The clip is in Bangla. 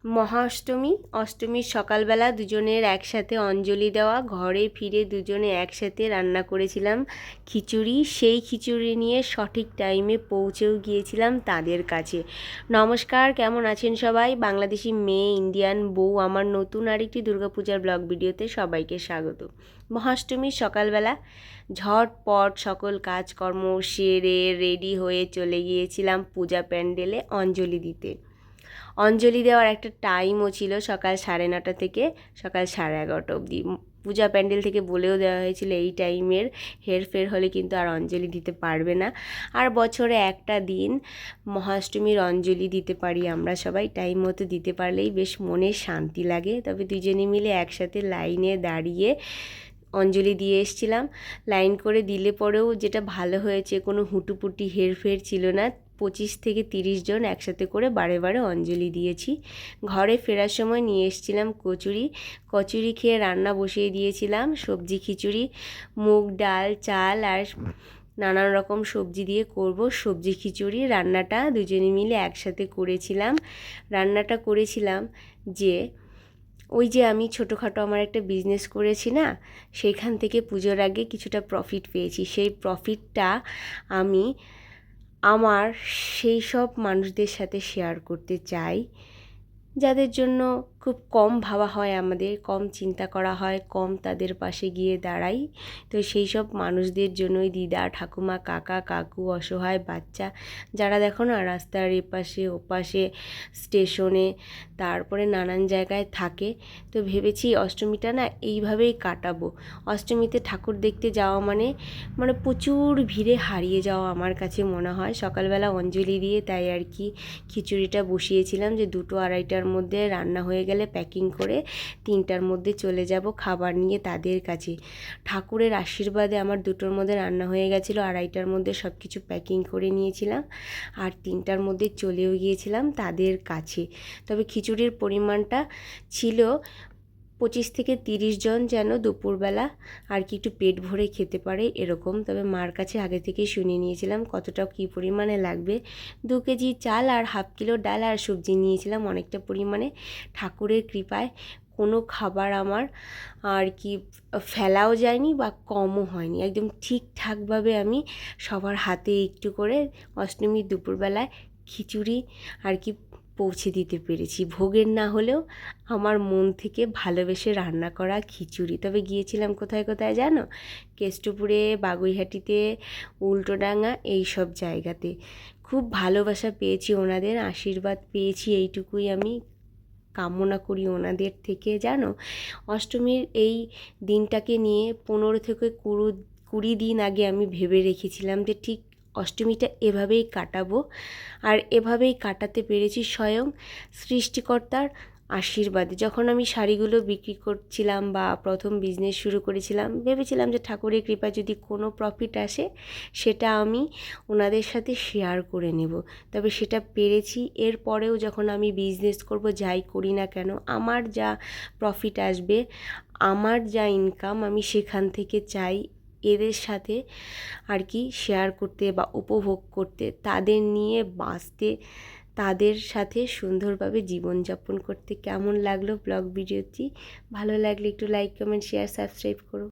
মহাষ্টমী, অষ্টমীর সকালবেলা দুজনের একসাথে অঞ্জলি দেওয়া, ঘরে ফিরে দুজনে একসাথে রান্না করেছিলাম খিচুড়ি। সেই খিচুড়ি নিয়ে সঠিক টাইমে পৌঁছেও গিয়েছিলাম তাদের কাছে। নমস্কার, কেমন আছেন সবাই? বাংলাদেশি মেয়ে, ইন্ডিয়ান বউ, আমার নতুন আরেকটি দুর্গাপূজার ব্লগ ভিডিওতে সবাইকে স্বাগত। মহাষ্টমীর সকালবেলা ঝটপট সকল কাজকর্ম সেরে রেডি হয়ে চলে গিয়েছিলাম পূজা প্যান্ডেলে অঞ্জলি দিতে। অঞ্জলি দেওয়ার একটা টাইমও ছিল সকাল 9:30 থেকে সকাল 11:30 অবধি। পূজা প্যান্ডেল থেকে বলেও দেওয়া হয়েছিল এই টাইমের হেরফের হলে কিন্তু আর অঞ্জলি দিতে পারবে না। আর বছরে একটা দিন মহাষ্টমীর অঞ্জলি দিতে পারি আমরা সবাই, টাইম মতো দিতে পারলেই বেশ মনে শান্তি লাগে। তবে দুজনে মিলে একসাথে লাইনে দাঁড়িয়ে অঞ্জলি দিয়ে এসছিলাম। লাইন করে দিলে পরেও যেটা ভালো হয়েছে, কোনো হুটুপুটি হেরফের ছিল না। 25 থেকে 30 জন একসাথে করে বারে বারে অঞ্জলি দিয়েছি। ঘরে ফেরার সময় নিয়ে এসেছিলাম কচুরি খেয়ে রান্না বসিয়ে দিয়েছিলাম। সবজি খিচুড়ি, মুগ ডাল, চাল আর নানান রকম সবজি দিয়ে করব সবজি খিচুড়ি। রান্নাটা দুজনে মিলে একসাথে করেছিলাম। রান্নাটা করেছিলাম যে ওই যে আমি ছোটোখাটো আমার একটা বিজনেস করেছি না, সেইখান থেকে পুজোর আগে কিছুটা প্রফিট পেয়েছি। সেই প্রফিটটা আমি আমার সেই সব মানুষদের সাথে শেয়ার করতে চাই যাদের জন্য খুব কম ভাবা হয়, আমাদের কম চিন্তা করা হয়, কম তাদের পাশে গিয়ে দাঁড়াই। তো সেই সব মানুষদের জন্যই দিদা, ঠাকুমা, কাকা, কাকু, অসহায় বাচ্চা যারা দেখো না রাস্তার এপাশে ওপাশে, স্টেশনে, তারপরে নানান জায়গায় থাকে। তো ভেবেছি অষ্টমীটা না এইভাবেই কাটাবো। অষ্টমীতে ঠাকুর দেখতে যাওয়া মানে প্রচুর ভিড়ে হারিয়ে যাওয়া আমার কাছে মনে হয়। সকালবেলা অঞ্জলি দিয়ে তাই আর কি খিচুড়িটা বসিয়েছিলাম যে 2-2:30টার মধ্যে রান্না হয়ে গেলে প্যাকিং করে 3টার মধ্যে চলে যাব খাবার নিয়ে তাদের কাছে। ঠাকুরের আশীর্বাদে আমার 2টোর মধ্যে রান্না হয়ে গেছিলো, 2:30টার মধ্যে সব কিছু প্যাকিং করে নিয়েছিলাম আর 3টার মধ্যে চলেও গিয়েছিলাম তাদের কাছে। তবে খিচুড়ির পরিমাণটা ছিল 25 থেকে 30 জন যেন দুপুরবেলা আর কি একটু পেট ভরে খেতে পারে এরকম। তবে মার কাছে আগে থেকেই শুনিয়ে নিয়েছিলাম কতটা কী পরিমাণে লাগবে। 2 কেজি চাল আর 1/2 কিলো ডাল আর সবজি নিয়েছিলাম অনেকটা পরিমাণে। ঠাকুরের কৃপায় কোনো খাবার আমার আর কি ফেলাও যায়নি বা কমও হয়নি, একদম ঠিকঠাকভাবে আমি সবার হাতে একটু করে অষ্টমীর দুপুরবেলায় খিচুড়ি আর কি পৌঁছে দিতে পেরেছি। ভোগের না হলেও আমার মন থেকে ভালোবেসে রান্না করা খিচুড়ি। তবে গিয়েছিলাম কোথায় কোথায় জানো? কেষ্টপুরে, বাগুইহাটিতে, উল্টোডাঙা, এই সব জায়গাতে। খুব ভালোবাসা পেয়েছি, ওনাদের আশীর্বাদ পেয়েছি, এইটুকুই আমি কামনা করি ওনাদের থেকে। জানো, অষ্টমীর এই দিনটাকে নিয়ে 15 থেকে 20 দিন আগে আমি ভেবে রেখেছিলাম যে ঠিক অষ্টমীটা এভাবেই কাটাবো। আর এভাবেই কাটাতে পেরেছি স্বয়ং সৃষ্টিকর্তার আশীর্বাদে। যখন আমি শাড়িগুলো বিক্রি করছিলাম বা প্রথম বিজনেস শুরু করেছিলাম, ভেবেছিলাম যে ঠাকুরের কৃপা যদি কোনো প্রফিট আসে সেটা আমি ওনাদের সাথে শেয়ার করে নেব। তবে সেটা পেরেছি। এরপরেও যখন আমি বিজনেস করব, যাই করি না কেন, আমার যা প্রফিট আসবে, আমার যা ইনকাম, আমি সেখান থেকে চাই এদের সাথে আর কি শেয়ার করতে বা উপভোগ করতে, তাদের নিয়ে বাঁচতে, তাদের সাথে সুন্দরভাবে জীবনযাপন করতে। কেমন লাগলো ব্লগ ভিডিওটি? ভালো লাগলে একটু লাইক, কমেন্ট, শেয়ার, সাবস্ক্রাইব করো।